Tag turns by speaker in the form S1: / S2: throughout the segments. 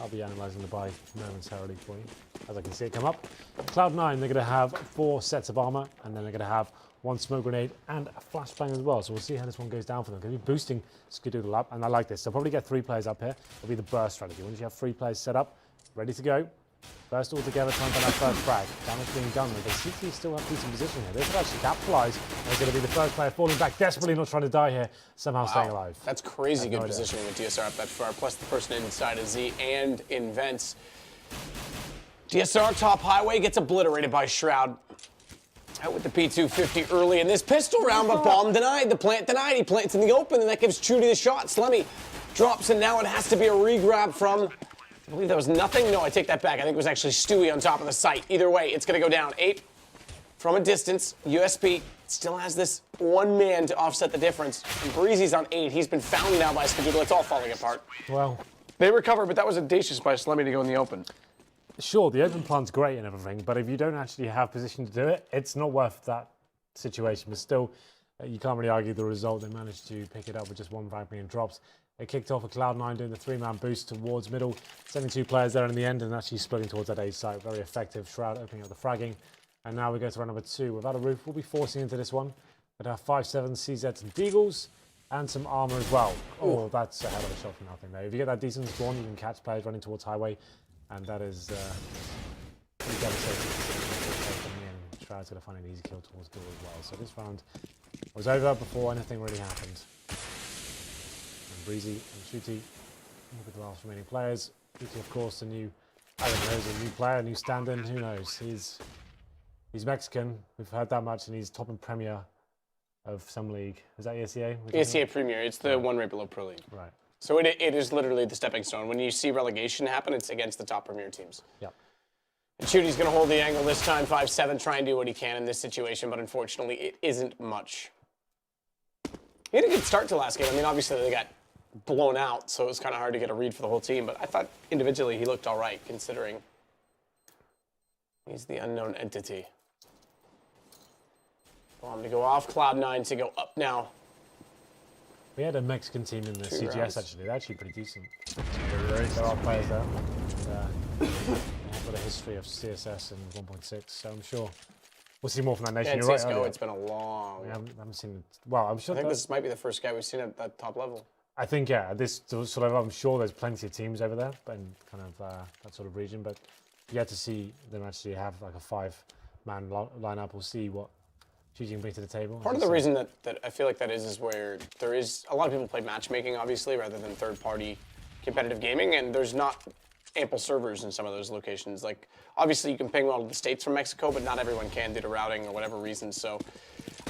S1: I'll be analysing the buy momentarily for you, as I can see it come up. Cloud9, they're going to have 4 sets of armour, and then they're going to have 1 smoke grenade and a flashbang as well. So we'll see how this one goes down for them. Going to be boosting Skadoodle up, and I like this. They'll probably get 3 players up here. It'll be the burst strategy. Once you have 3 players set up, ready to go, burst all together, trying to find that first frag. Damage being done. The CT still have decent position here. They could actually capitalise. They're going to be the first player falling back, desperately not trying to die here, somehow staying alive.
S2: That's crazy good positioning with DSR up that far, plus the person inside of Z and in vents. DSR top highway gets obliterated by Shroud. Out with the P250 early in this pistol round, but bomb denied. The plant denied. He plants in the open, and that gives Chudy the shot. Slemmy drops, and now it has to be a re-grab from... I believe that was nothing. No, I take that back. I think it was actually Stewie on top of the site. Either way, it's going to go down. 8 from a distance. USP still has this 1 man to offset the difference. And Breezy's on 8. He's been found now by Skadoodle. It's all falling apart.
S1: Well,
S2: they recover, but that was audacious by Slemmy to go in the open.
S1: Sure, the open plan's great and everything, but if you don't actually have position to do it, it's not worth that situation. But still, you can't really argue the result. They managed to pick it up with just 1 frag being dropped. They kicked off a Cloud9 doing the 3-man boost towards middle, sending 2 players there in the end and actually splitting towards that A site. Very effective. Shroud opening up the fragging. And now we go to round number 2. Without a roof, we'll be forcing into this one. But have 5-7 CZs and Deagles and some armour as well. Oh, that's a hell of a shot from nothing there. If you get that decent spawn, you can catch players running towards highway. And that is pretty devastating. Shroud's going to find an easy kill towards door as well. So this round was over before anything really happened. Breezy and Shooty, look at the last remaining players. Shooty, of course, a new, I don't know, is a new player, a new stand-in, who knows? He's Mexican, we've heard that much, and he's top in Premier of some league. Is that ECA?
S2: ECA Premier, it's the one right below Pro League.
S1: Right.
S2: So it is literally the stepping stone. When you see relegation happen, it's against the top Premier teams.
S1: Yeah.
S2: And Shooty's going to hold the angle this time, 5-7, try and do what he can in this situation, but unfortunately, it isn't much. He had a good start to last game. I mean, obviously, they got blown out, so it was kind of hard to get a read for the whole team, but I thought individually he looked all right, considering he's the unknown entity. Bomb to go off, Cloud9 to go up now.
S1: We had a Mexican team in the CGS,
S2: rounds.
S1: actually. They're actually pretty decent. There are players there. They have got a history of CSS and 1.6, so I'm sure we'll see more from that nation.
S2: Yeah,
S1: You're
S2: CSGO,
S1: right,
S2: it's been a long...
S1: We haven't seen... Well, I'm sure...
S2: I think this might be the first guy we've seen at that top level.
S1: I think, yeah, this sort of, I'm sure there's plenty of teams over there and kind of that sort of region, but yet to see them actually have like a 5-man lineup. We'll see what Shooty can bring to the table.
S2: Part of the reason that I feel like that is where there is a lot of people play matchmaking, obviously, rather than third-party competitive gaming, and there's not ample servers in some of those locations. Like, obviously, you can ping all of the states from Mexico, but not everyone can due to routing or whatever reason. So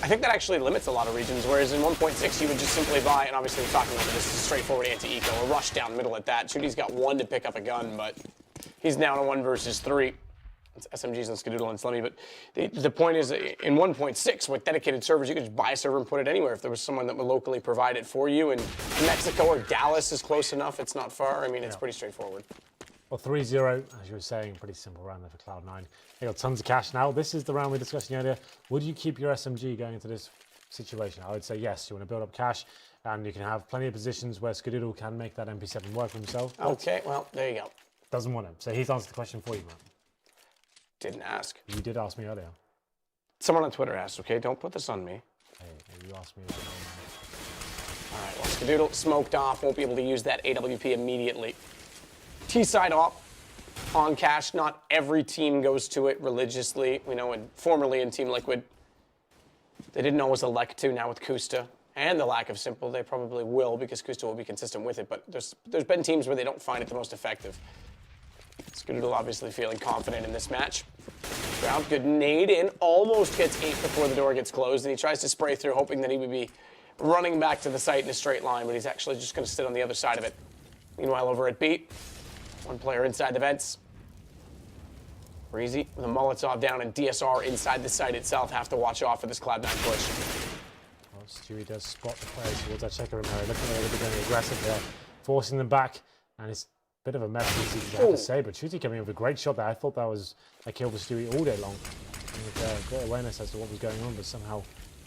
S2: I think that actually limits a lot of regions, whereas in 1.6, you would just simply buy, and obviously we're talking about this straightforward anti-eco, a rush down middle at that. Shooty's got 1 to pick up a gun, but he's now in a 1 versus 3. It's SMGs and Skadoodle and Slemmy, but the point is, in 1.6, with dedicated servers, you could just buy a server and put it anywhere if there was someone that would locally provide it for you, and Mexico or Dallas is close enough, it's not far. I mean, it's pretty straightforward.
S1: Well, 3-0, as you were saying, pretty simple round there for Cloud9. They got tons of cash now. This is the round we were discussing earlier. Would you keep your SMG going into this situation? I would say yes. You want to build up cash, and you can have plenty of positions where Skadoodle can make that MP7 work for himself.
S2: Okay, well, there you go.
S1: Doesn't want him. So he's answered the question for you, man.
S2: Didn't ask.
S1: You did ask me earlier.
S2: Someone on Twitter asked, okay? Don't put this on me.
S1: Hey, you asked me earlier.
S2: All right, well, Skadoodle smoked off. Won't be able to use that AWP immediately. T-side off on cash. Not every team goes to it religiously. We know formerly in Team Liquid, they didn't always elect to. Now with Kusta and the lack of Simple, they probably will because Kusta will be consistent with it. But there's been teams where they don't find it the most effective. Skadoodle obviously feeling confident in this match. Shroud, good nade in, almost gets 8 before the door gets closed, and he tries to spray through, hoping that he would be running back to the site in a straight line, but he's actually just going to sit on the other side of it. Meanwhile, over at B, 1 player inside the vents. Breezy with a Molotov down, and DSR inside the site itself have to watch off for this Cloud9 push.
S1: Well, Stewie does spot the players towards that checker room area, looking a little bit going aggressive there, forcing them back, and it's a bit of a mess, I have to say, but Shooty coming in with a great shot there. I thought that was a kill for Stewie all day long, and with great awareness as to what was going on, but somehow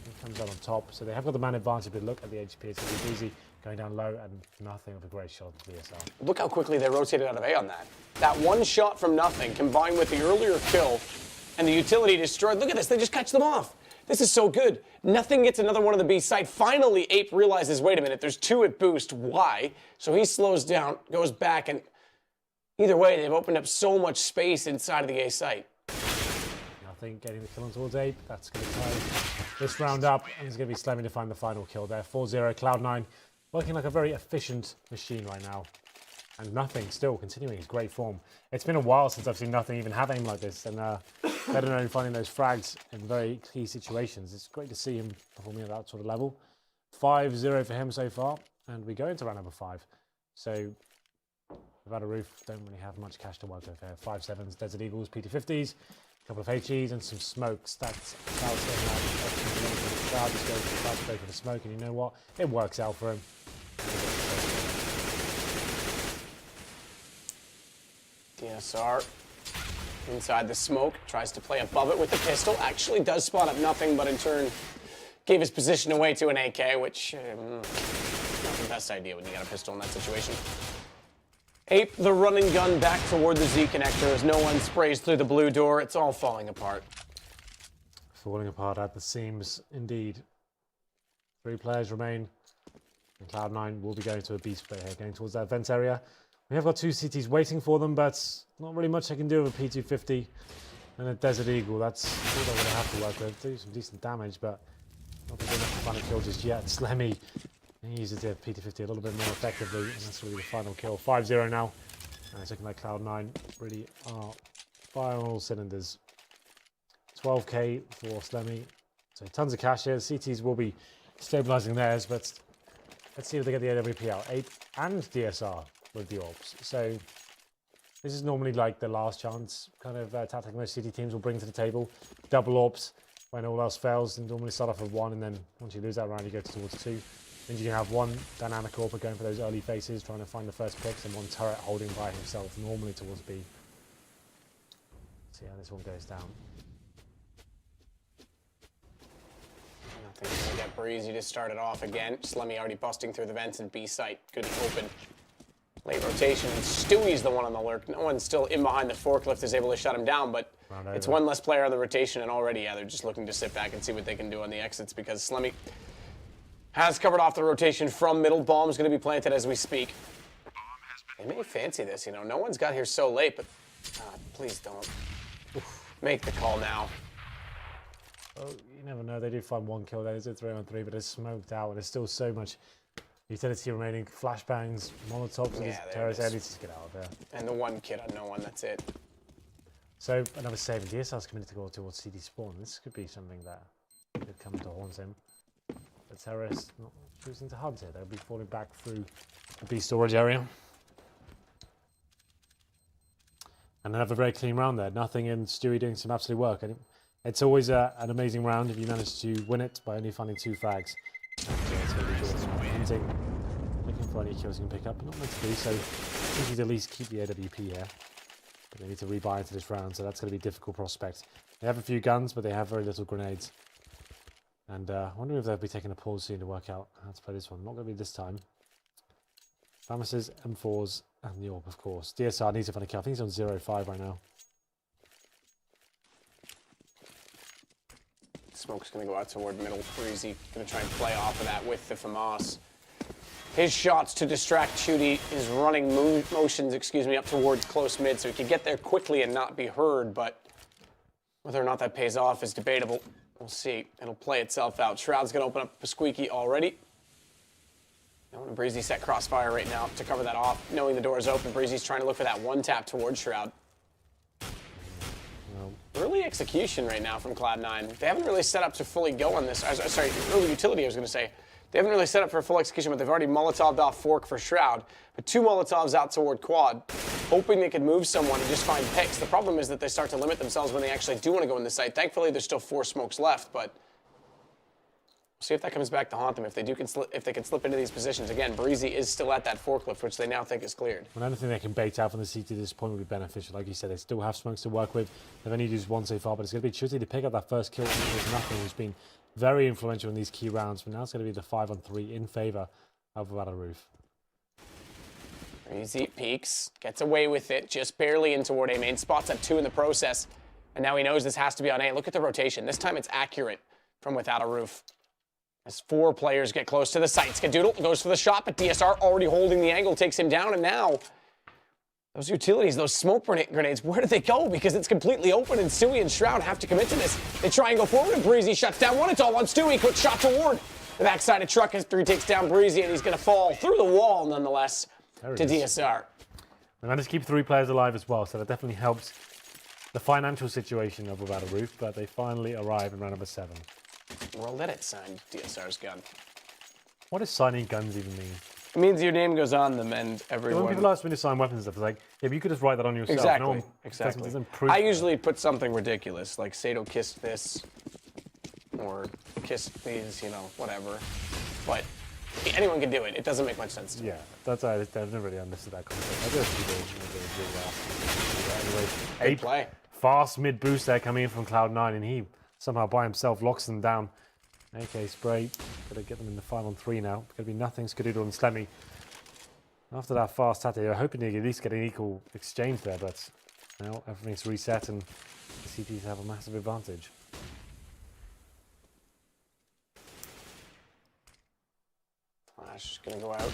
S1: he comes out on top. So they have got the man advantage, but look at the HP. It's going to be Breezy going down low and nothing of a great shot to DSR.
S2: Look how quickly they rotated out of A on that. That one shot from nothing combined with the earlier kill and the utility destroyed. Look at this, they just catch them off. This is so good. Nothing gets another one on the B site. Finally, Ape realizes, wait a minute, there's 2 at boost. Why? So he slows down, goes back, and either way, they've opened up so much space inside of the A site.
S1: Nothing getting the kill on towards Ape. That's going to tie this round up, and it's going to be Slemmy to find the final kill there. 4-0, Cloud9 working like a very efficient machine right now. And nothing still continuing his great form. It's been a while since I've seen nothing even have aim like this, and better known finding those frags in very key situations. It's great to see him performing at that sort of level. 5-0 for him so far, and we go into round number 5. So without a roof, don't really have much cash to work with here. 5-7s, Desert Eagles, PT50s, a couple of HEs and some smokes. That's Cloud just goes to go for the smoke, and you know what? It works out for him.
S2: DSR inside the smoke, tries to play above it with the pistol. Actually does spot up nothing, but in turn gave his position away to an AK, which not the best idea when you got a pistol in that situation. Ape the running gun back toward the Z connector as no one sprays through the blue door. It's all falling apart.
S1: Falling apart at the seams, indeed. 3 players remain. And Cloud9 will be going to a B split here, going towards that vent area. We have got 2 CTs waiting for them, but not really much they can do with a P250 and a Desert Eagle. That's all they're going to have to work with. Do some decent damage, but not going to be enough to find a kill just yet. Slemmy, he uses the P250 a little bit more effectively, and that's really the final kill. 5-0 now. And it's looking like Cloud9 really are firing on all cylinders. 12k for Slemmy. So tons of cash here. CTs will be stabilizing theirs, but let's see if they get the AWP out. 8 and DSR with the orbs. So this is normally like the last chance kind of tactic most CT teams will bring to the table. Double orbs when all else fails, and normally start off with 1, and then once you lose that round, you go towards 2. Then you can have 1 dynamic AWP going for those early faces, trying to find the first picks, and 1 turret holding by himself, normally towards B. See how this one goes down.
S2: I think we're going to get Breezy to start it off again. Slemmy already busting through the vents in B site. Good open. Late rotation, and Stewie's the one on the lurk. No one's still in behind the forklift is able to shut him down, but it's 1 less player on the rotation, and already, yeah, they're just looking to sit back and see what they can do on the exits, because Slemmy has covered off the rotation from middle. Bomb's going to be planted as we speak. They may fancy this, you know. No one's got here so late, but please don't. Make the call now.
S1: Oh, you never know. They do find 1 kill. There is a 3-on-3, but it's smoked out, and there's still so much utility remaining. Flashbangs, Molotovs,
S2: Yeah,
S1: terrorists. They need to get out of there.
S2: And the 1 kid on no one, that's it.
S1: So another save, and DSR's committed to go towards CD spawn. This could be something that could come to haunt him. The terrorists not choosing to hunt it. They'll be falling back through the B storage area. And another very clean round there. Nothing, and Stewie doing some absolute work. And it's always an amazing round if you manage to win it by only finding 2 frags. Hunting, looking for any kills you can pick up, but not meant to be, so I think you'd at least keep the AWP here. But they need to rebuy into this round, so that's going to be a difficult prospect. They have a few guns, but they have very little grenades. And I wonder if they'll be taking a pause soon to work out how to play this one. Not going to be this time. Famis's, M4s, and the AWP, of course. DSR needs to find a kill. I think he's on 0-5 right now.
S2: Smoke's going to go out toward middle. Breezy going to try and play off of that with the FAMAS. His shots to distract Chudy, his running motions, up towards close mid, so he can get there quickly and not be heard, but whether or not that pays off is debatable. We'll see. It'll play itself out. Shroud's going to open up a squeaky already. Now, Breezy set crossfire right now to cover that off, knowing the door is open. Breezy's trying to look for that 1 tap towards Shroud. Early execution right now from Cloud9. They haven't really set up to fully go on this. Sorry, early utility, I was going to say. They haven't really set up for a full execution, but they've already Molotoved off fork for Shroud. But 2 Molotovs out toward quad, hoping they could move someone and just find picks. The problem is that they start to limit themselves when they actually do want to go in the site. Thankfully, there's still 4 smokes left, but we'll see if that comes back to haunt them. If they can slip into these positions. Again, Breezy is still at that forklift, which they now think is cleared.
S1: Well, anything they can bait out from the CT at this point would be beneficial. Like you said, they still have smokes to work with. They've only used 1 so far, but it's going to be tricky to pick up that first kill. There's nothing who's been very influential in these key rounds, but now it's going to be the 5-on-3 in favor of about a roof.
S2: Breezy peeks, gets away with it, just barely in toward A main, spots up 2 in the process, and now he knows this has to be on A. Look at the rotation. This time it's accurate from without a roof. As 4 players get close to the site, Skadoodle goes for the shot, but DSR already holding the angle, takes him down, and now those utilities, those smoke grenades, where do they go? Because it's completely open, and Stewie and Shroud have to commit to this. They try and go forward, and Breezy shuts down one. It's all on Stewie. Quick shot toward the backside of truck as 3 takes down Breezy, and he's going to fall through the wall nonetheless to DSR.
S1: They managed to keep 3 players alive as well, so that definitely helps the financial situation of Without a Roof, but they finally arrive in round number 7.
S2: Well, let it sign DSR's gun.
S1: What does signing guns even mean?
S2: It means your name goes on them and everyone...
S1: When people ask me to sign weapons and stuff, it's like, yeah, but you could just write that on yourself.
S2: Exactly,
S1: No one
S2: exactly.
S1: doesn't prove
S2: I
S1: that.
S2: usually put something ridiculous, like Sato kissed this, or kissed these, you know, whatever. But anyone can do it. It doesn't make much sense to me.
S1: Yeah, that's I've never really understood that concept. I guess people anyway.
S2: Good play.
S1: Fast mid boost there coming in from Cloud9, and he somehow by himself locks them down. AK spray, gotta get them in the 5-on-3 now. It's gonna be nothing. Skadoodle and Slemmy. After that fast attack, you're hoping to at least get an equal exchange there, but now everything's reset and the CTs have a massive advantage.
S2: Flash is gonna go out.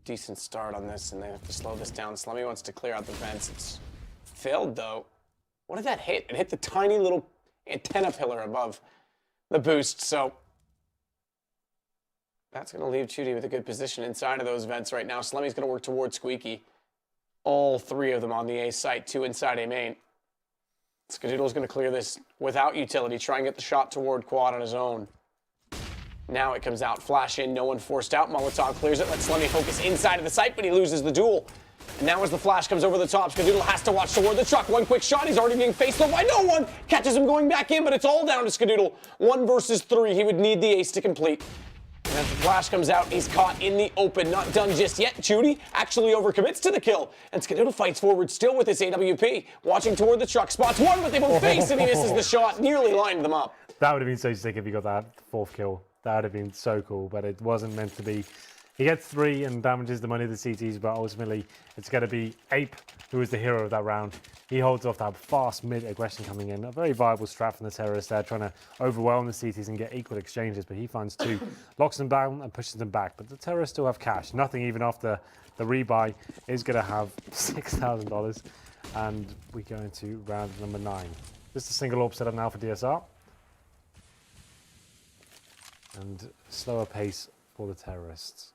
S2: Decent start on this, and they have to slow this down. Slemmy wants to clear out the vents. It's failed though. What did that hit? It hit the tiny little antenna pillar above the boost, so that's going to leave Chudy with a good position inside of those vents right now. Slemmy's going to work toward Squeaky. All 3 of them on the A site, 2 inside A main. Skadoodle's going to clear this without utility, try and get the shot toward Quad on his own. Now it comes out, flash in, no one forced out. Molotov clears it, lets Slemmy focus inside of the site, but he loses the duel. And now as the flash comes over the top, Skadoodle has to watch toward the truck. One quick shot, he's already being faced by no one. Catches him going back in, but it's all down to Skadoodle. 1 versus 3, he would need the ace to complete. And as the flash comes out, he's caught in the open. Not done just yet. Chudy actually overcommits to the kill. And Skadoodle fights forward still with his AWP. Watching toward the truck, spots one, but they both face, and he misses the shot. Nearly lined them up.
S1: That would have been so sick if he got that 4th kill. That would have been so cool, but it wasn't meant to be. He gets 3 and damages the money of the CTs, but ultimately it's going to be Ape who is the hero of that round. He holds off that fast mid aggression coming in. A very viable strat from the terrorists there, trying to overwhelm the CTs and get equal exchanges, but he finds 2, locks them down and pushes them back. But the terrorists still have cash. Nothing even after the rebuy is going to have $6,000. And we go into round number 9. Just a single AWP setup now for DSR. And slower pace for the terrorists.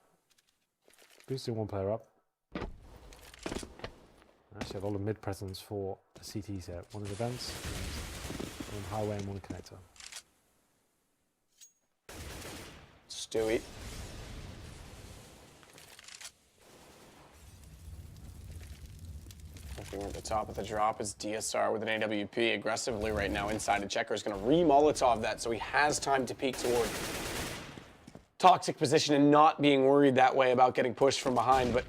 S1: Boosting 1 player up. Actually have all the mid presence for the CTs here. 1 is events, and 1 highway and 1 connector.
S2: Stewie. Looking at the top of the drop is DSR with an AWP aggressively right now inside. A checker is going to re-Molotov that, so he has time to peek toward toxic position and not being worried that way about getting pushed from behind, but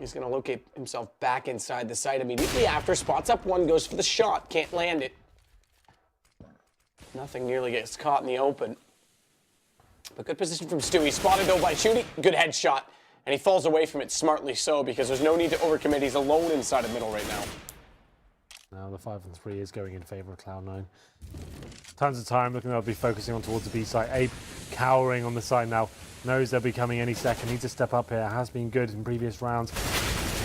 S2: he's going to locate himself back inside the site immediately after. Spots up 1, goes for the shot, can't land it. Nothing nearly gets caught in the open. But good position from Stewie. Spotted though by Chudy. Good headshot. And he falls away from it smartly so, because there's no need to overcommit. He's alone inside of middle right now.
S1: Now the 5-on-3 is going in favor of Cloud9. Tons of time looking, they'll be focusing on towards the B site. Ape cowering on the side now. Knows they'll be coming any second. Needs to step up here. Has been good in previous rounds.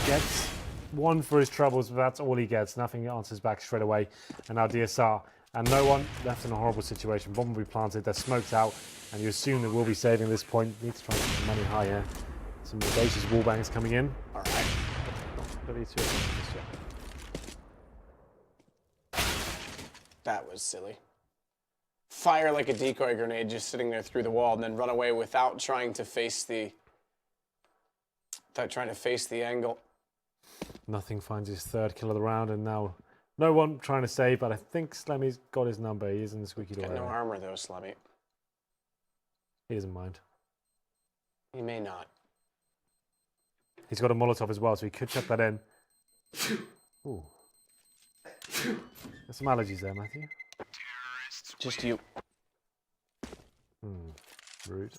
S1: Gets 1 for his troubles, but that's all he gets. Nothing answers back straight away. And now DSR. And no one left in a horrible situation. Bomb will be planted. They're smoked out. And you assume they will be saving this point. Need to try and get the money higher. Some audacious wallbangs coming in.
S2: All right. That was silly. Fire like a decoy grenade just sitting there through the wall and then run away without trying to face the angle.
S1: Nothing finds his 3rd kill of the round, and now no one trying to save, but I think Slemmy's got his number. He is in the squeaky door.
S2: Got no
S1: area.
S2: armor though, Slemmy.
S1: He doesn't mind.
S2: He may not.
S1: He's got a Molotov as well, so he could chuck that in. Ooh. There's some allergies there, Matthew.
S2: Just you.
S1: Rude.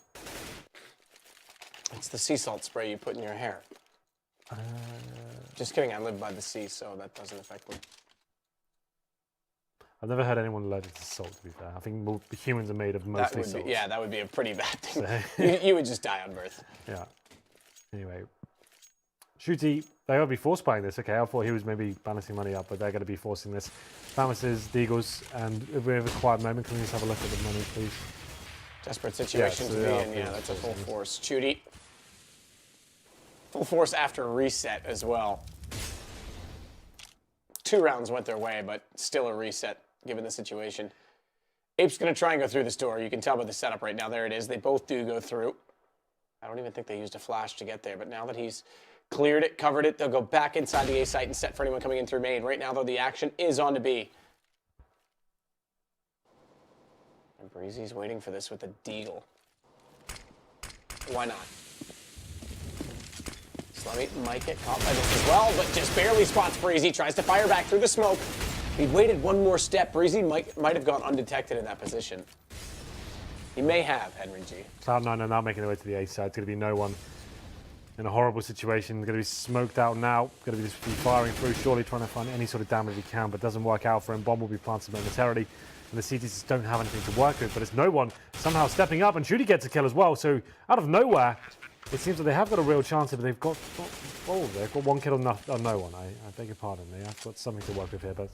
S2: It's the sea salt spray you put in your hair. Just kidding, I live by the sea, so that doesn't affect me.
S1: I've never heard anyone allergic to salt, to be fair. I think humans are made of mostly salt.
S2: Yeah, that would be a pretty bad thing.
S1: So
S2: you would just die on birth.
S1: Yeah. Anyway. Shooty, they're going to be force buying this. Okay, I thought he was maybe balancing money up, but they're going to be forcing this. Balances, the Eagles, and if we have a quiet moment, can we just have a look at the money, please?
S2: Desperate situation to be in. Yeah, that's a full force. Shooty. Full force after a reset as well. 2 rounds went their way, but still a reset given the situation. Ape's going to try and go through this door. You can tell by the setup right now. There it is. They both do go through. I don't even think they used a flash to get there, but now that he's cleared it, covered it, they'll go back inside the A site and set for anyone coming in through main. Right now, though, the action is on to B. And Breezy's waiting for this with a deagle. Why not? Slummy might get caught by this as well, but just barely spots Breezy. Tries to fire back through the smoke. If he'd waited one more step, Breezy might have gone undetected in that position. He may have, Henry G.
S1: Cloud9 are now making their way to the A side. It's going to be no one in a horrible situation. Going to be smoked out now. Going to be just be firing through, surely trying to find any sort of damage he can, but doesn't work out for him. Bomb will be planted momentarily, and the CTs just don't have anything to work with. But it's no one somehow stepping up, and Shooty gets a kill as well. So out of nowhere, it seems that they have got a real chance, but they've got one kill on no one. I beg your pardon. They have got something to work with here, but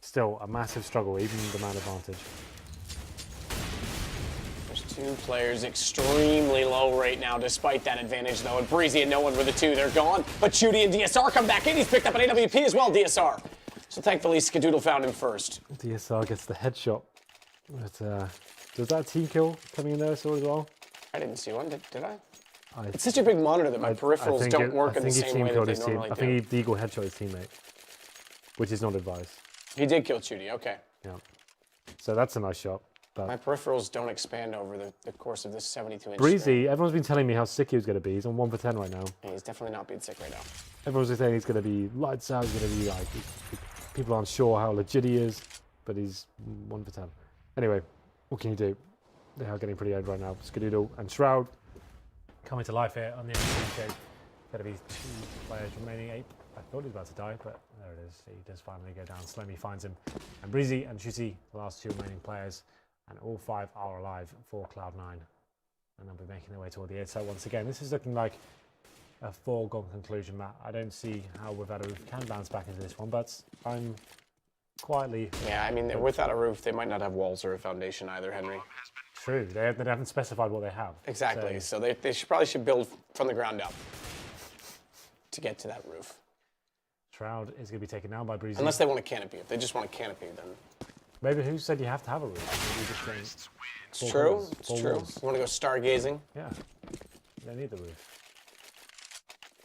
S1: still a massive struggle, even the man advantage.
S2: There's 2 players extremely low right now, despite that advantage, though. And Breezy and no one were the 2. They're gone. But Shooty and DSR come back in. He's picked up an AWP as well, DSR. So thankfully, Skadoodle found him first.
S1: DSR gets the headshot. But does that team kill coming in there as well?
S2: I didn't see one, did I? It's such a big monitor that my peripherals don't work in the same way that they normally do.
S1: I think the Eagle headshot his teammate, which is not advised.
S2: He did kill Shooty, okay.
S1: Yeah. So that's a nice shot. But
S2: my peripherals don't expand over the course of this 72-inch
S1: Breezy,
S2: screen.
S1: everyone's been telling me how sick he was going to be. He's on 1 for 10 right now.
S2: Yeah, he's definitely not being sick right now.
S1: Everyone's saying he's going to be lights out. He's going to be like, people aren't sure how legit he is, but he's 1 for 10. Anyway, what can you do? They are getting pretty old right now. Skadoodle and Shroud coming to life here on the MCK. Going to be 2 players remaining. Ape, I thought he was about to die, but there it is. He does finally go down. Slimy finds him. And Breezy and Shooty, the last 2 remaining players. And all 5 are alive for Cloud9. And they'll be making their way toward the 8 side once again. This is looking like a foregone conclusion, Matt. I don't see how Without a Roof can bounce back into this one, but I'm quietly...
S2: Yeah, I mean, Without a Roof, they might not have walls or a foundation either, Henry.
S1: True. They haven't specified what they have.
S2: Exactly. So they probably should build from the ground up to get to that roof.
S1: Shroud is going to be taken down by Breezy.
S2: Unless they want a canopy. If they just want a canopy, then...
S1: Maybe who said you have to have a roof?
S2: It's true. It's true. You want to go stargazing?
S1: Yeah. You don't need the roof.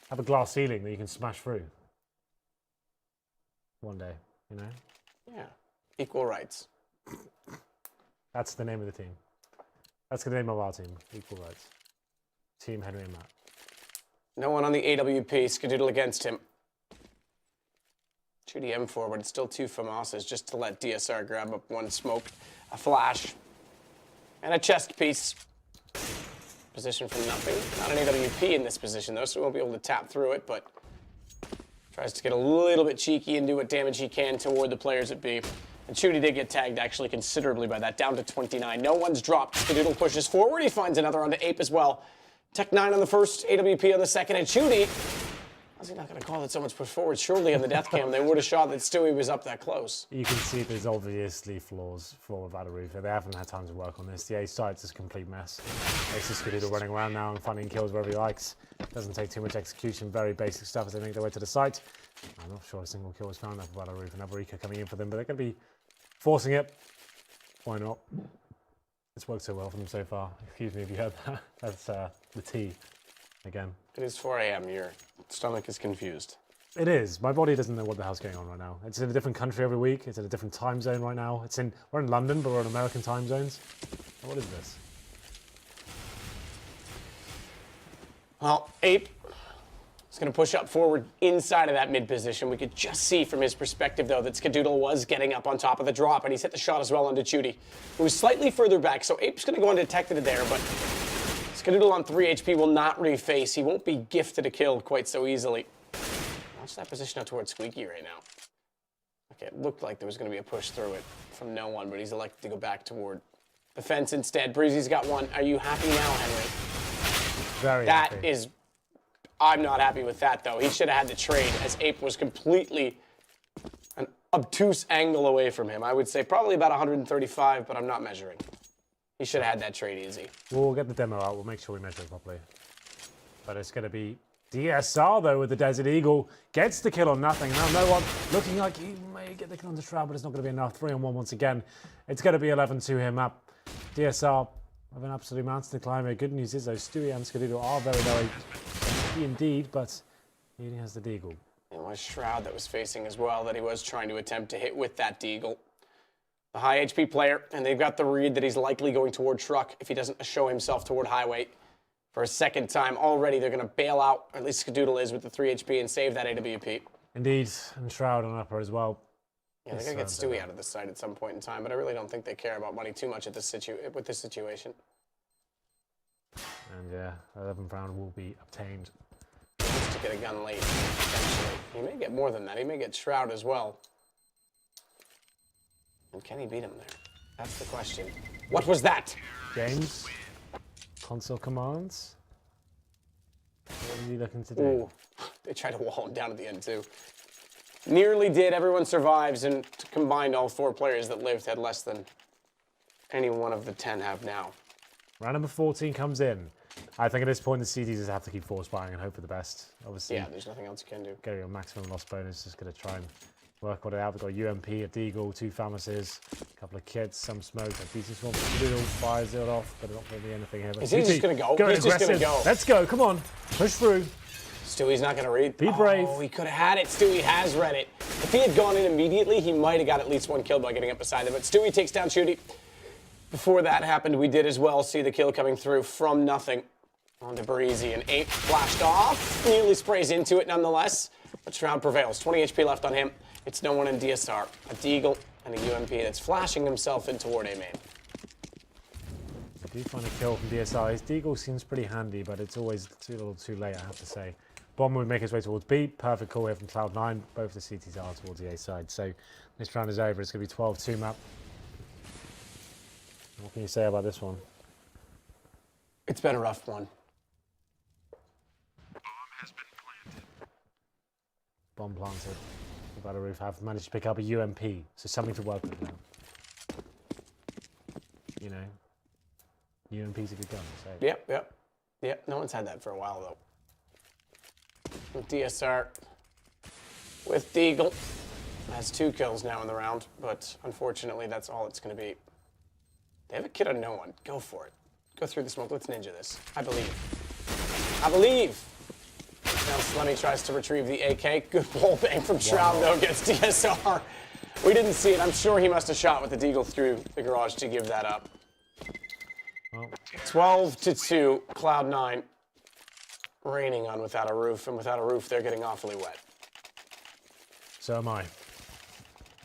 S1: Have a glass ceiling that you can smash through. One day, you know?
S2: Yeah. Equal rights.
S1: That's the name of the team. That's the name of our team. Equal rights. Team Henry and Matt.
S2: No one on the AWP. Skadoodle against him. 2DM forward. It's still 2 FAMASas just to let DSR grab up 1 smoke, a flash, and a chest piece. Position from nothing. Not an AWP in this position, though, so we won't be able to tap through it, but tries to get a little bit cheeky and do what damage he can toward the players at B. And Shooty did get tagged, actually, considerably by that, down to 29. No one's dropped. Skadoodle pushes forward. He finds another onto Ape as well. Tech9 on the first, AWP on the second, and Shooty... How's he not going to call that so much push forward? Surely on the death cam, they would have shot that Stewie was up that close.
S1: You can see there's obviously flaws for Without a Roof. They haven't had time to work on this. The A site's is a complete mess. Ace is Skadoodle running around now and finding kills wherever he likes. Doesn't take too much execution. Very basic stuff as they make their way to the site. I'm not sure a single kill was found there for Without a Roof. And Avarika coming in for them, but they're going to be forcing it. Why not? It's worked so well for them so far. Excuse me if you heard that. That's the T again.
S2: It is 4 a.m. Your stomach is confused.
S1: It is. My body doesn't know what the hell's going on right now. It's in a different country every week. It's in a different time zone right now. We're in London, but we're in American time zones. What is this?
S2: Well, Ape He's going to push up forward inside of that mid position. We could just see from his perspective, though, that Skadoodle was getting up on top of the drop, and he's hit the shot as well onto Chudy, who was slightly further back. So Ape's going to go undetected there, but Skadoodle on 3 HP will not reface. He won't be gifted a kill quite so easily. Watch that position up towards Squeaky right now. Okay, it looked like there was going to be a push through it from no one, but he's elected to go back toward the fence instead. Breezy's got one. Are you happy now, Henry?
S1: Very
S2: That
S1: happy.
S2: is... I'm not happy with that, though. He should have had the trade, as Ape was completely an obtuse angle away from him. I would say probably about 135, but I'm not measuring. He should have had that trade easy.
S1: We'll get the demo out. We'll make sure we measure it properly. But it's going to be DSR, though, with the Desert Eagle. Gets the kill on nothing. Now no one looking like he may get the kill on the Shroud, but it's not going to be enough. 3-on-1 once again. It's going to be 11-2 him up. DSR have an absolute mountain to climb here. Good news is, though, Stewie and Skadoodle are very, very lucky indeed, but he only has the Deagle.
S2: It was Shroud that was facing as well, that he was trying to attempt to hit with that Deagle. The high HP player, and they've got the read that he's likely going toward Truck if he doesn't show himself toward Highway for a second time. Already they're going to bail out, or at least Skadoodle is, with the 3 HP and save that AWP.
S1: Indeed, and Shroud on upper as well.
S2: Yeah, they're going to get Stewie out of this side at some point in time, but I really don't think they care about money too much at this with this situation.
S1: And yeah, 11th round will be obtained.
S2: He wants to get a gun late, potentially. He may get more than that. He may get Shroud as well. And can he beat him there? That's the question. What was that?
S1: James, console commands. What is he looking to do?
S2: Ooh, they tried to wall him down at the end too. Nearly did. Everyone survives, and combined, all 4 players that lived had less than any one of the 10 have now.
S1: Round number 14 comes in. I think at this point the CTs just have to keep force firing and hope for the best. Obviously,
S2: Yeah, there's nothing else you can do.
S1: getting your maximum loss bonus, just going to try and work what it out. We've got UMP, a Deagle, 2 Famases, a couple of kits, some smoke, a decent swamp, Little fires it off, but not going to be anything here. But
S2: Is he just going to go? He's just going to go.
S1: Let's go, come on, push through.
S2: Stewie's not going to read.
S1: Be brave.
S2: Oh, he could have had it. Stewie has read it. If he had gone in immediately, he might have got at least 1 kill by getting up beside him. But Stewie takes down Chudy. Before that happened, we did as well see the kill coming through from nothing onto Breezy. And 8 flashed off. Nearly sprays into it nonetheless. But Shroud prevails. 20 HP left on him. It's no one in DSR. A Deagle and a UMP that's flashing himself in toward A main.
S1: I do find a kill from DSR. His Deagle seems pretty handy, but it's always a little too late, I have to say. Bomb would make his way towards B. Perfect call here from Cloud9. Both the CTs are towards the A side. So this round is over. It's going to be 12-2 map. What can you say about this one?
S2: It's been a rough one.
S1: Bomb planted. About a roof. Have managed to pick up a UMP. So something to work with now. You know, UMP's a good gun. So.
S2: Yep. No one's had that for a while, though. With DSR, with Deagle, has 2 kills now in the round, but unfortunately, that's all it's going to be. They have a kid on no one. Go for it. Go through the smoke. Let's ninja this. I believe. I believe. Now Slenny tries to retrieve the AK. Good wall bang from Shroud, though, gets DSR. We didn't see it. I'm sure he must have shot with the Deagle through the garage to give that up.
S1: Well,
S2: 12-2, Cloud9 raining on Without a Roof, and Without a Roof, they're getting awfully wet.
S1: so am I.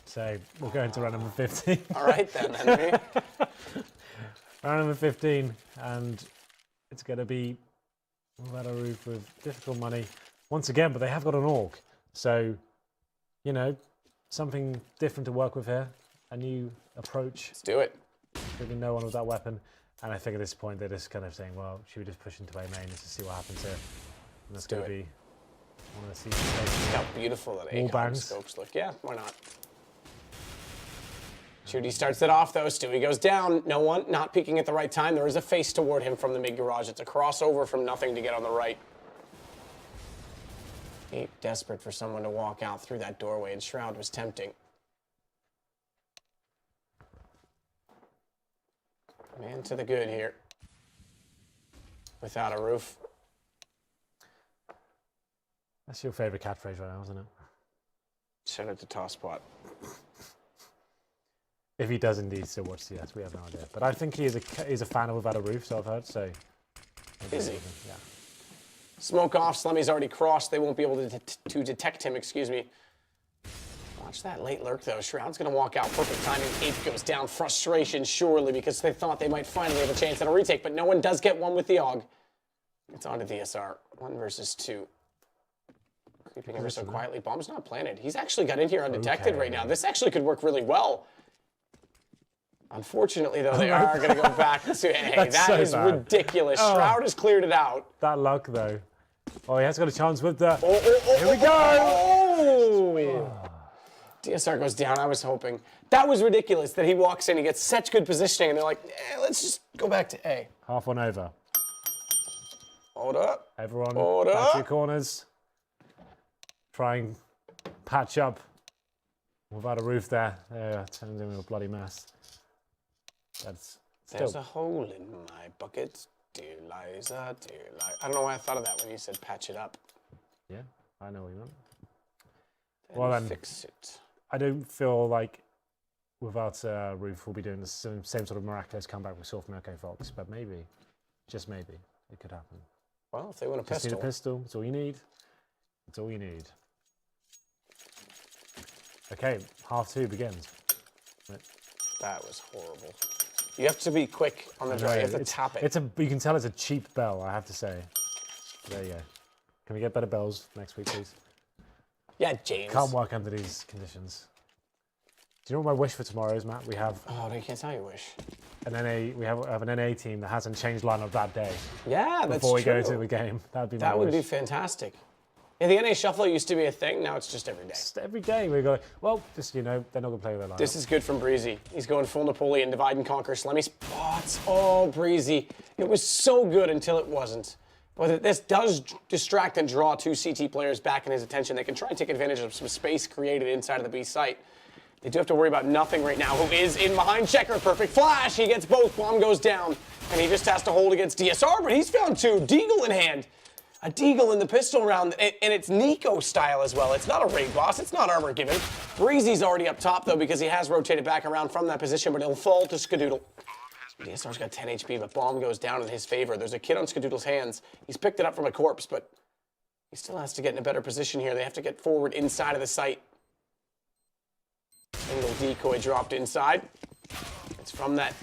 S1: So we'll go into round number 15.
S2: All right then, Henry.
S1: Round number 15, and it's going to be Without a Roof with difficult money once again, but they have got an orc. So, you know, something different to work with here. A new approach.
S2: Let's do it.
S1: Really no one with that weapon. And I think at this point they're just kind of saying, well, should we just push into A main just to see what happens here? And that's going to be one of the CT
S2: How beautiful that
S1: Wall
S2: ACOM
S1: bangs.
S2: scopes look. Yeah, why not? Chudy starts it off, though. Stewie goes down. No one, not peeking at the right time. There is a face toward him from the mid-garage. It's a crossover from nothing to get on the right. Ape desperate for someone to walk out through that doorway, and Shroud was tempting. Man to the good here. Without a Roof.
S1: That's your favourite catchphrase right now, isn't it?
S2: Shout out to Tosspot.
S1: If he does indeed still watch CS, we have no idea. But I think he's a fan of Without a Roof, so I've heard, so...
S2: Is he?
S1: Yeah.
S2: Smoke off. Slummy's already crossed. They won't be able to detect him, excuse me. Watch that late lurk, though. Shroud's going to walk out. Perfect timing. Ape goes down. Frustration, surely, because they thought they might finally have a chance at a retake, but no one does get one with the AUG. It's on to DSR. 1 versus 2. Creeping ever so quietly. Bomb's not planted. He's actually got in here undetected right now. This actually could work really well. Unfortunately, though, they are going to go back to... Hey, that is ridiculous. Shroud has cleared it out.
S1: That luck, though. Oh, he has got a chance with the...
S2: Here we go! DSR goes down. I was hoping. That was ridiculous that he walks in, he gets such good positioning, and they're like, let's just go back to A.
S1: Half one over.
S2: Hold up.
S1: Everyone,
S2: Hold
S1: back
S2: up.
S1: to your corners. Try and patch up without a roof there. Turns into a bloody mess. That's still...
S2: There's a hole in my bucket. Dear Liza, dear Liza. I don't know why I thought of that when you said patch it up.
S1: Yeah, I know what you meant.
S2: Well, then, fix it.
S1: I don't feel like without roof we'll be doing the same sort of miraculous comeback we saw from OK Fox, but maybe, just maybe, it could happen.
S2: Well, if they win a
S1: just
S2: pistol.
S1: Need a pistol. That's all you need. That's all you need. Okay, half 2 begins.
S2: That was horrible. You have to be quick on the draw. You have to tap it.
S1: You can tell it's a cheap bell, I have to say. There you go. Can we get better bells next week, please?
S2: Yeah, James.
S1: Can't work under these conditions. Do you know what my wish for tomorrow is, Matt? We have...
S2: Oh, you can't tell your wish.
S1: We have an NA team that hasn't changed lineup that day.
S2: Yeah, that's true.
S1: Before we go to the game. That would
S2: be fantastic. Yeah, the NA Shuffle used to be a thing. Now it's just every day.
S1: Just every day we go, well, just, you know, they're not going to play with their lineup.
S2: This is good from Breezy. He's going full Napoleon, divide and conquer. Slemmy spots. Oh, Breezy. It was so good until it wasn't. But this does distract and draw 2 CT players back in his attention. They can try and take advantage of some space created inside of the B site. They do have to worry about nothing right now. Who is in behind Checker? Perfect flash. He gets both. Bomb goes down. And he just has to hold against DSR, but he's found 2. Deagle in hand. A Deagle in the pistol round, and it's Nico style as well. It's not a raid boss. It's not armor given. Breezy's already up top, though, because he has rotated back around from that position, but he'll fall to Skadoodle. DSR's got 10 HP, but Bomb goes down in his favor. There's a kid on Skadoodle's hands. He's picked it up from a corpse, but he still has to get in a better position here. They have to get forward inside of the site. Single decoy dropped inside. It's from that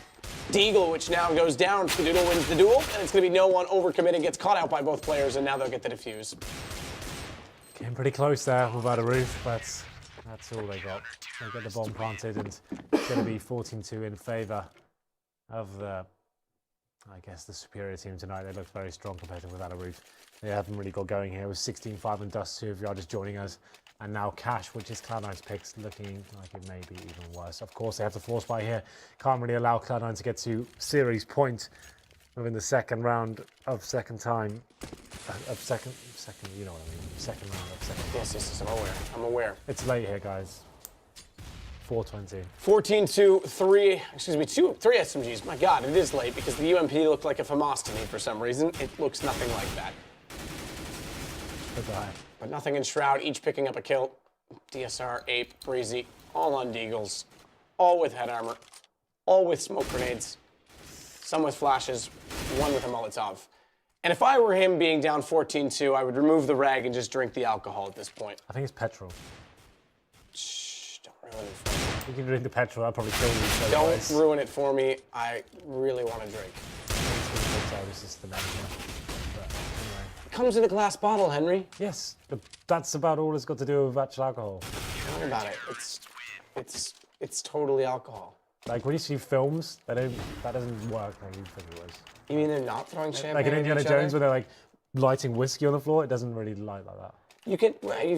S2: Deagle, which now goes down. Skadoodle wins the duel, and it's going to be no one overcommitting, gets caught out by both players, and now they'll get the defuse.
S1: Getting pretty close there without a roof, but that's all they got. They get the bomb planted, and it's going to be 14-2 in favour of the, I guess, the superior team tonight. They look very strong compared to without a roof. They haven't really got going here. It was 16-5 and Dust 2 if you are just joining us. And now Cash, which is Cloud9's picks, looking like it may be even worse. Of course, they have to force by here. Can't really allow Cloud9 to get to series point within the second round of second, you know what I mean, second round of second.
S2: Yes, I'm aware.
S1: It's late here, guys. 4:20.
S2: 14-2, 3 SMGs. My God, it is late because the UMP looked like a FAMAS to me for some reason. It looks nothing like that.
S1: Goodbye.
S2: But nothing in Shroud, each picking up a kill. DSR, Ape, Breezy, all on Deagles, all with head armor, all with smoke grenades, some with flashes, one with a Molotov. And if I were him being down 14-2, I would remove the rag and just drink the alcohol at this point.
S1: I think it's petrol.
S2: Shh, don't ruin it for me.
S1: You can drink the petrol, that'll probably kill you.
S2: Don't ruin it for me. I really want to drink. Comes in a glass bottle, Henry.
S1: Yes, but that's about all it's got to do with actual alcohol.
S2: Tell me about it. It's totally alcohol.
S1: Like when you see films, that doesn't work like you think it was.
S2: You mean they're not throwing champagne?
S1: Like in Indiana Jones, where they're like lighting whiskey on the floor, it doesn't really light like that.
S2: Have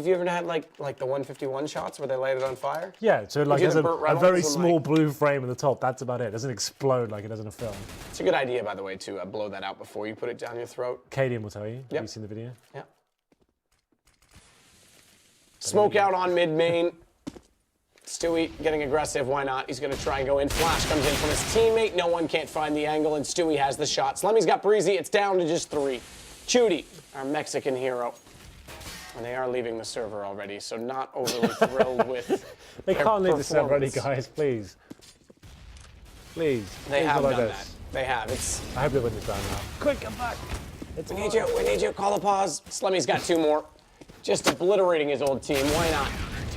S2: you ever had like the 151 shots where they light it on fire?
S1: Yeah, so like there's a very small blue frame at the top. That's about it. It doesn't explode like it does in a film.
S2: It's a good idea, by the way, to blow that out before you put it down your throat.
S1: Cadian will tell you.
S2: Yep.
S1: Have you seen the video?
S2: Yeah. Smoke out on mid-main. Stewie getting aggressive. Why not? He's going to try and go in. Flash comes in from his teammate. No one can't find the angle, and Stewie has the shot. Slemmy's got Breezy. It's down to just 3. Chudy, our Mexican hero. And they are leaving the server already, so not overly thrilled with
S1: They can't leave the server already, guys, please. Please.
S2: They have
S1: like
S2: done
S1: this.
S2: that. They have.
S1: I hope they win this round now. Quick, come back. It's
S2: We need you. Call a pause. Slemmy's got 2 more. Just obliterating his old team. Why not?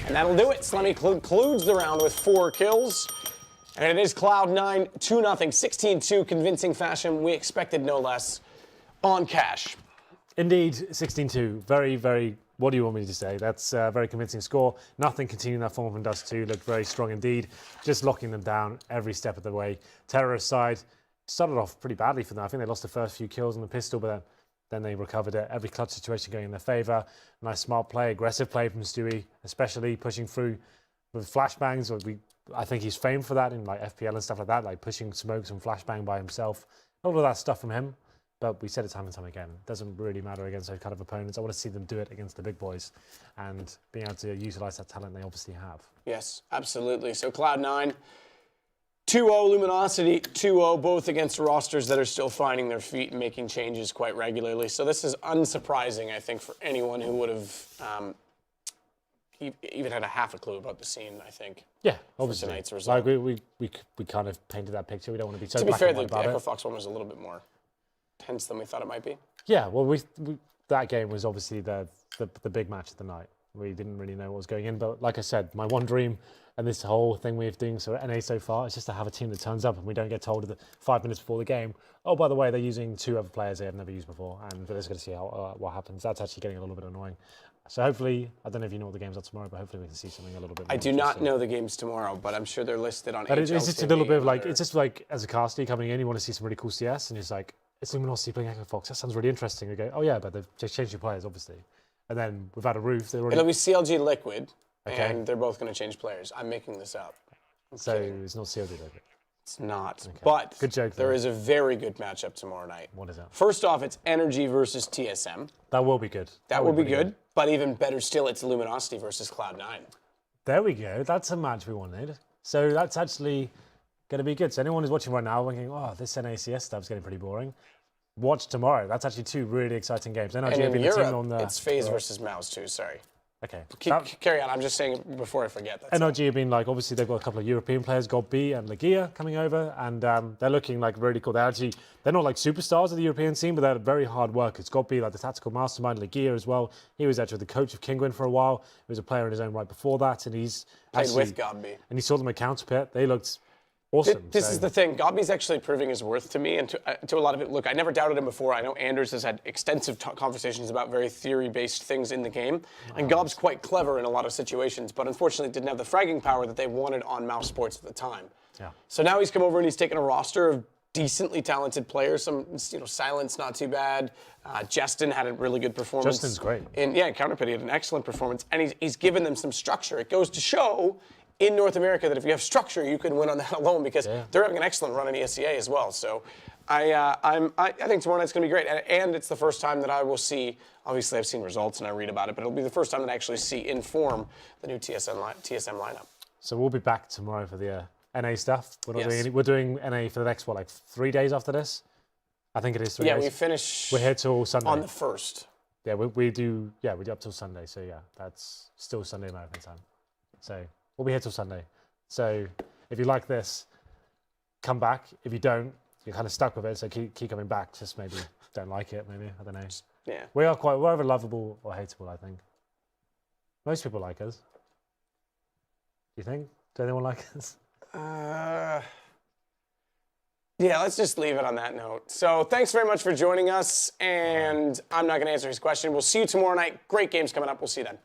S2: And that'll do it. Slemmy concludes the round with 4 kills. And it is Cloud9 2-0, 16-2, convincing fashion. We expected no less on Cash.
S1: Indeed, 16-2. Very, very, what do you want me to say? That's a very convincing score. Nothing continuing that form from Dust 2. Looked very strong indeed. Just locking them down every step of the way. Terrorist side started off pretty badly for them. I think they lost the first few kills on the pistol, but then they recovered it. Every clutch situation going in their favour. Nice smart play, aggressive play from Stewie, especially pushing through with flashbangs. I think he's famed for that in like FPL and stuff like that, like pushing smokes and flashbang by himself. All of that stuff from him. But we said it time and time again, it doesn't really matter against those kind of opponents. I want to see them do it against the big boys and being able to utilise that talent they obviously have.
S2: Yes, absolutely. So Cloud9, 2-0 Luminosity, 2-0, both against rosters that are still finding their feet and making changes quite regularly. So this is unsurprising, I think, for anyone who would have even had a half a clue about the scene, I think.
S1: Yeah, obviously.
S2: For tonight's result.
S1: Like we kind of painted that picture. We don't want to be so
S2: To be
S1: black
S2: fair,
S1: and
S2: the
S1: white about
S2: Echo
S1: it.
S2: Fox one was a little bit more tense than we thought it might be.
S1: Yeah, well, that game was obviously the big match of the night. We didn't really know what was going in, but like I said, my one dream and this whole thing we're doing so NA so far is just to have a team that turns up and we don't get told 5 minutes before the game, oh, by the way, they're using 2 other players they have never used before, and we're just going to see what happens. That's actually getting a little bit annoying. So hopefully, I don't know if you know what the games are tomorrow, but hopefully we can see something a little bit more
S2: I do not know the games tomorrow, but I'm sure they're listed on
S1: But
S2: HLTV.
S1: it's just a little bit of like, it's just like as a caster coming in, you want to see some really cool CS, and it's like, it's Luminosity playing Echo Fox. That sounds really interesting. You go, oh yeah, but they've just changed your players, obviously. And then without a roof, they're already...
S2: It'll be CLG Liquid,
S1: Okay.
S2: and they're both going to change players. I'm making this up.
S1: So it's not COD, though.
S2: It's not. But
S1: Good joke,
S2: there
S1: though.
S2: is a very good matchup tomorrow night.
S1: What is that?
S2: First off, it's Energy versus TSM.
S1: That will be good.
S2: That will be
S1: really
S2: good. But even better still, it's Luminosity versus Cloud9.
S1: There we go. That's a match we wanted. So that's actually going to be good. So anyone who's watching right now thinking, oh, this NACS stuff's getting pretty boring, watch tomorrow. That's actually 2 really exciting games. NRG
S2: And
S1: have
S2: in
S1: been the team
S2: Europe,
S1: on the...
S2: it's FaZe versus Mouse too, sorry.
S1: Okay.
S2: Carry on, I'm just saying before I forget. That's
S1: NRG have been like, obviously they've got a couple of European players, God B and Legia coming over, and they're looking like really cool. They're not like superstars of the European scene, but they're very hard workers. God B, like the tactical mastermind, Legia as well. He was actually the coach of Kingwin for a while. He was a player in his own right before that, and he's
S2: played
S1: actually,
S2: with Godby.
S1: And he saw them at Counterpit. They looked awesome.
S2: This is the thing. Godby's actually proving his worth to me and to a lot of it. Look, I never doubted him before. I know Anders has had extensive conversations about very theory-based things in the game. And Gob's quite clever in a lot of situations, but unfortunately didn't have the fragging power that they wanted on Mouse Sports at the time.
S1: Yeah.
S2: So now he's come over and he's taken a roster of decently talented players. Some, Silence not too bad. Justin had a really good performance.
S1: Justin's great.
S2: In Counterpit, he had an excellent performance, and he's given them some structure. It goes to show in North America that if you have structure, you can win on that alone because they're having an excellent run in ESEA as well. So I think tomorrow night's going to be great. And it's the first time that I will see, obviously I've seen results and I read about it, but it'll be the first time that I actually see in form the new TSM lineup.
S1: So we'll be back tomorrow for the NA stuff. We're doing NA for the next, 3 days after this? I think it is 3 days.
S2: Yeah, we finish
S1: We're here till Sunday.
S2: on the 1st.
S1: Yeah, we do up till Sunday. So yeah, that's still Sunday American time. So we'll be here till Sunday. So if you like this, come back. If you don't, you're kind of stuck with it. So keep coming back. Just maybe don't like it. Maybe I don't know.
S2: Yeah.
S1: We're either lovable or hateable. I think most people like us. Do you think? Does anyone like us?
S2: Yeah, let's just leave it on that note. So thanks very much for joining us, and I'm not going to answer his question. We'll see you tomorrow night. Great games coming up. We'll see you then.